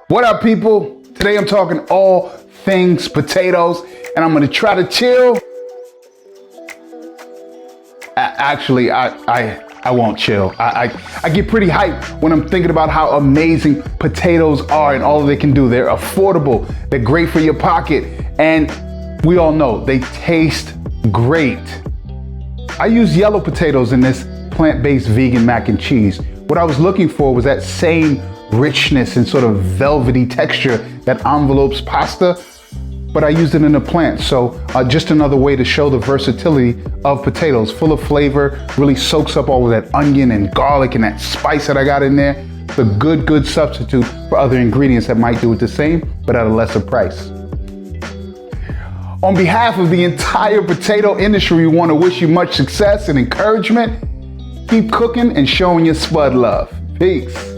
What up, people? Today I'm talking all things potatoes, and I'm gonna try to chill. Actually, I won't chill. I get pretty hyped when I'm thinking about how amazing potatoes are and all they can do. They're affordable, they're great for your pocket, and we all know they taste great. I use yellow potatoes in this plant-based vegan mac and cheese. What I was looking for was that same richness and sort of velvety texture that envelopes pasta, but I used it in a plant. So just another way to show the versatility of potatoes. Full of flavor, really soaks up all of that onion and garlic and that spice that I got in there. It's a good substitute for other ingredients that might do it the same, but at a lesser price. On behalf of the entire potato industry, we want to wish you much success and encouragement. Keep cooking and showing your spud love. Peace.